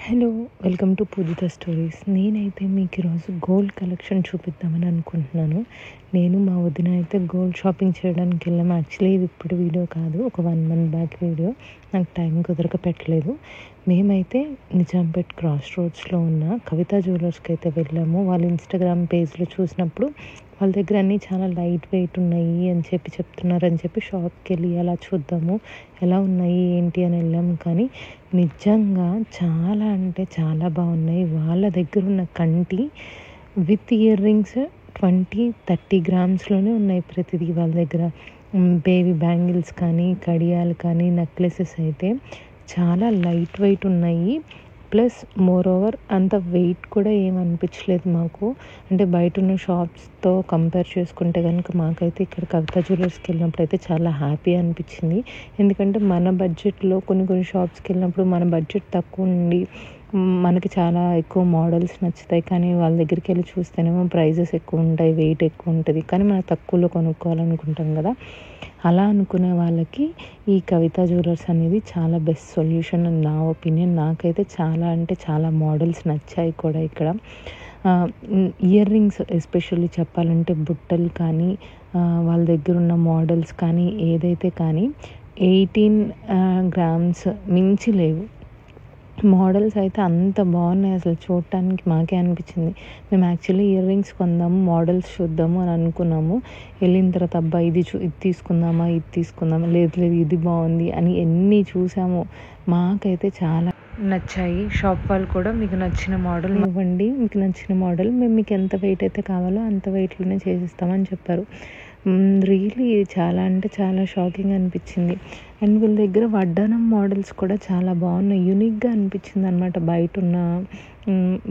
Hello, welcome to Poojitha stories. నేనైతే మీకు ఈరోజు గోల్డ్ కలెక్షన్ చూపిద్దామని అనుకుంటున్నాను. నేను మా వదిన అయితే గోల్డ్ షాపింగ్ చేయడానికి వెళ్ళాము. యాక్చువల్లీ ఇది ఇప్పుడు వీడియో కాదు, ఒక 1 month బ్యాక్ వీడియో. నాకు టైం కుదరక పెట్టలేదు. మేమైతే నిజాంపేట్ క్రాస్ రోడ్స్లో ఉన్న కవిత జ్యువెలర్స్కి అయితే వెళ్ళాము. వాళ్ళ ఇన్స్టాగ్రామ్ పేజ్లో చూసినప్పుడు వాళ్ళ దగ్గర అన్నీ చాలా లైట్ వెయిట్ ఉన్నాయి అని చెప్తున్నారని చెప్పి షాప్కి వెళ్ళి అలా చూద్దాము ఎలా ఉన్నాయి ఏంటి అని వెళ్ళాము. కానీ నిజంగా చాలా అంటే చాలా బాగున్నాయి. వాళ్ళ దగ్గర ఉన్న కంటి విత్ ఇయర్ రింగ్స్ 20-30 గ్రామ్స్లోనే ఉన్నాయి ప్రతిదీ వాళ్ళ దగ్గర. బేబీ బ్యాంగిల్స్ కానీ, కడియాలు కానీ, నెక్లెసెస్ అయితే చాలా లైట్ వెయిట్ ఉన్నాయి. ప్లస్ మోర్ ఓవర్ అంత వెయిట్ కూడా ఏమనిపించలేదు మాకు. అంటే బయట ఉన్న షాప్స్తో కంపేర్ చేసుకుంటే కనుక మాకైతే ఇక్కడ కవిత జ్యువెలర్స్కి వెళ్ళినప్పుడు అయితే చాలా హ్యాపీ అనిపించింది. ఎందుకంటే మన బడ్జెట్లో కొన్ని షాప్స్కి వెళ్ళినప్పుడు మన బడ్జెట్ తక్కువ ఉండి మనకి చాలా ఎక్కువ మోడల్స్ నచ్చుతాయి. కానీ వాళ్ళ దగ్గరికి వెళ్ళి చూస్తేనేమో ప్రైజెస్ ఎక్కువ ఉంటాయి, వెయిట్ ఎక్కువ ఉంటుంది. కానీ మనం తక్కువలో కొనుక్కోవాలనుకుంటాం కదా. అలా అనుకునే వాళ్ళకి ఈ కవిత జ్యువెలర్స్ అనేది చాలా బెస్ట్ సొల్యూషన్ అని నా ఒపీనియన్. నాకైతే చాలా అంటే చాలా మోడల్స్ నచ్చాయి కూడా ఇక్కడ. ఇయర్ రింగ్స్ ఎస్పెషల్లీ చెప్పాలంటే బుట్టలు కానీ, వాళ్ళ దగ్గర ఉన్న మోడల్స్ కానీ ఏదైతే కానీ 18 గ్రామ్స్ మించి లేవు. మోడల్స్ అయితే అంత బాగున్నాయి, అసలు చూడటానికి మాకే అనిపించింది. మేము యాక్చువల్లీ ఇయర్ రింగ్స్ కొందాము, మోడల్స్ చూద్దాము అని అనుకున్నాము. వెళ్ళిన తర్వాత అబ్బా ఇది తీసుకుందామా, ఇది తీసుకుందామా, లేదు ఇది బాగుంది అని ఎన్ని చూసాము. మాకైతే చాలా నచ్చాయి. షాప్ వాళ్ళు కూడా మీకు నచ్చిన మోడల్ ఇవ్వండి, మీకు నచ్చిన మోడల్ మేము మీకు ఎంత వెయిట్ అయితే కావాలో అంత వెయిట్లోనే చేసిస్తామని చెప్పారు. రియలీ చాలా అంటే చాలా షాకింగ్ అనిపించింది. అండ్ వీళ్ళ దగ్గర వడ్డానం మోడల్స్ కూడా చాలా బాగున్నాయి, యూనిక్గా అనిపించింది అనమాట బయట ఉన్న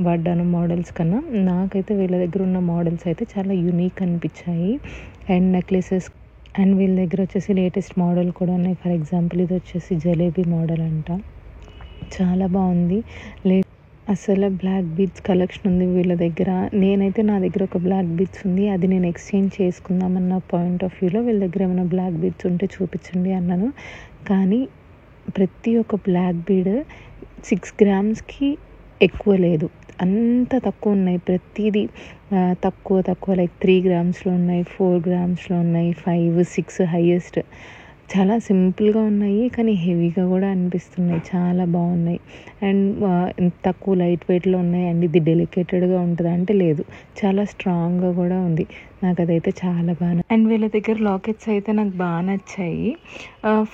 వడ్డానం మోడల్స్ కన్నా. నాకైతే వీళ్ళ దగ్గర ఉన్న మోడల్స్ అయితే చాలా యూనిక్ అనిపించాయి. అండ్ నెక్లెసెస్ అండ్ వీళ్ళ దగ్గర వచ్చేసి లేటెస్ట్ మోడల్ కూడా ఉన్నాయి. ఫర్ ఎగ్జాంపుల్ ఇది వచ్చేసి జలేబీ మోడల్ అంట, చాలా బాగుంది. అసలు బ్లాక్ బీడ్స్ కలెక్షన్ ఉంది వీళ్ళ దగ్గర. నేనైతే నా దగ్గర ఒక బ్లాక్ బీడ్స్ ఉంది, అది నేను ఎక్స్చేంజ్ చేసుకుందామన్న పాయింట్ ఆఫ్ వ్యూలో వీళ్ళ దగ్గర ఏమైనా బ్లాక్ బీడ్స్ ఉంటే చూపించండి అన్నాను. కానీ ప్రతి ఒక్క బ్లాక్ బీడ్ 6 గ్రామ్స్కి ఎక్కువ లేదు, అంత తక్కువ ఉన్నాయి. ప్రతిదీ తక్కువ లైక్ 3 గ్రామ్స్లో ఉన్నాయి, 4 గ్రామ్స్లో ఉన్నాయి, 5, 6 హైయెస్ట్. చాలా సింపుల్గా ఉన్నాయి కానీ హెవీగా కూడా అనిపిస్తున్నాయి, చాలా బాగున్నాయి. అండ్ తక్కువ లైట్ వెయిట్లో ఉన్నాయి. అండ్ ఇది డెలికేటెడ్గా ఉంటుంది అంటే లేదు, చాలా స్ట్రాంగ్గా కూడా ఉంది. నాకు అదైతే చాలా బాగా. అండ్ వీళ్ళ దగ్గర లాకెట్స్ అయితే నాకు బాగా నచ్చాయి.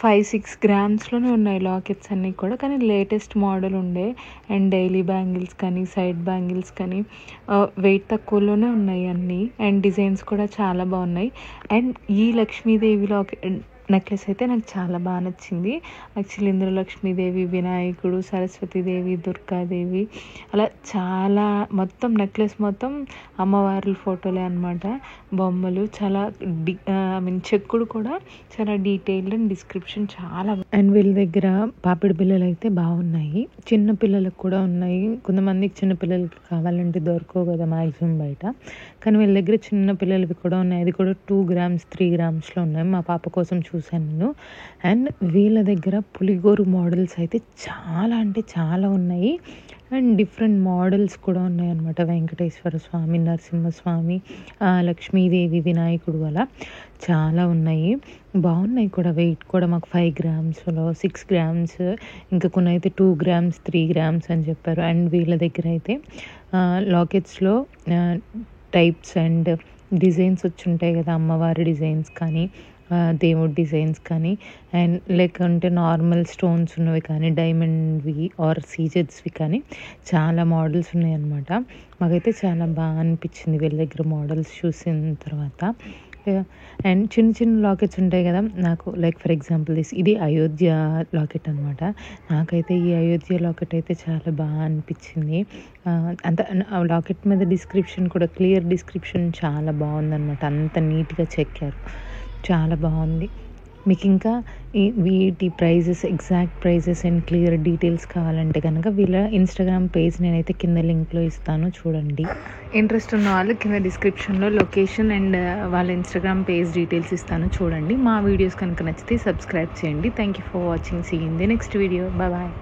5-6 గ్రామ్స్లోనే ఉన్నాయి లాకెట్స్ అన్నీ కూడా, కానీ లేటెస్ట్ మోడల్ ఉండే. అండ్ డైలీ బ్యాంగిల్స్ కానీ, సైడ్ బ్యాంగిల్స్ కానీ వెయిట్ తక్కువలోనే ఉన్నాయి అన్నీ. అండ్ డిజైన్స్ కూడా చాలా బాగున్నాయి. అండ్ ఈ లక్ష్మీదేవి నెక్లెస్ అయితే నాకు చాలా బాగా నచ్చింది. యాక్చువల్లీ ఇందులో లక్ష్మీదేవి, వినాయకుడు, సరస్వతీదేవి, దుర్గాదేవి అలా చాలా మొత్తం నెక్లెస్ మొత్తం అమ్మవార్ల ఫోటోలే అనమాట, బొమ్మలు. చాలా చెక్కుడు కూడా చాలా డీటెయిల్డ్ అండ్ డిస్క్రిప్షన్ చాలా. అండ్ వీళ్ళ దగ్గర పాపిడి బిళ్ళలు అయితే బాగున్నాయి, చిన్న పిల్లలకు కూడా ఉన్నాయి. కొంతమందికి చిన్న పిల్లలకి కావాలంటే దొరకవు కదా మ్యాక్సిమం బయట, కానీ వీళ్ళ దగ్గర చిన్న పిల్లలవి కూడా ఉన్నాయి. అది కూడా 2 గ్రామ్స్ 3 గ్రామ్స్లో ఉన్నాయి. మా పాప కోసం చూసాను నేను. అండ్ వీళ్ళ దగ్గర పులిగోరు మోడల్స్ అయితే చాలా అంటే చాలా ఉన్నాయి. అండ్ డిఫరెంట్ మోడల్స్ కూడా ఉన్నాయి అన్నమాట. వెంకటేశ్వర స్వామి, నరసింహస్వామి, లక్ష్మీదేవి, వినాయకుడు అలా చాలా ఉన్నాయి. బాగున్నాయి కూడా. వెయిట్ కూడా మాకు 5 గ్రామ్స్లో 6 గ్రామ్స్, ఇంకా కొన్ని అయితే 2 గ్రామ్స్ 3 గ్రామ్స్ అని చెప్పారు. అండ్ వీళ్ళ దగ్గర అయితే లాకెట్స్లో టైప్స్ అండ్ డిజైన్స్ వచ్చి ఉంటాయి కదా, అమ్మవారి డిజైన్స్ కానీ, దేవుడి డిజైన్స్ కానీ, అండ్ లేకుంటే నార్మల్ స్టోన్స్ ఉన్నవి కానీ, డైమండ్వి ఆర్ సీజెడ్స్వి కానీ చాలా మోడల్స్ ఉన్నాయన్నమాట. మాకైతే చాలా బాగా అనిపించింది వీళ్ళ దగ్గర మోడల్స్ చూసిన తర్వాత. అండ్ చిన్న లాకెట్స్ ఉంటాయి కదా, నాకు లైక్ ఫర్ ఎగ్జాంపుల్ ఇది అయోధ్య లాకెట్ అనమాట. నాకైతే ఈ అయోధ్య లాకెట్ అయితే చాలా బాగా అనిపించింది. అంత లాకెట్ మీద డిస్క్రిప్షన్ కూడా క్లియర్ డిస్క్రిప్షన్ చాలా బాగుందన్నమాట, అంత నీట్గా చెక్కారు, చాలా బాగుంది. మీకు ఇంకా వీటి prices, exact prices and clear details కావాలంటే కనుక వీళ్ళ ఇన్స్టాగ్రామ్ పేజ్ నేనైతే కింద లింక్లో ఇస్తాను, చూడండి. ఇంట్రెస్ట్ ఉన్న వాళ్ళు కింద డిస్క్రిప్షన్లో లొకేషన్ అండ్ వాళ్ళ ఇన్స్టాగ్రామ్ పేజ్ డీటెయిల్స్ ఇస్తాను, చూడండి. మా వీడియోస్ కనుక నచ్చితే సబ్స్క్రైబ్ చేయండి. Thank you for watching. See in the next video. Bye.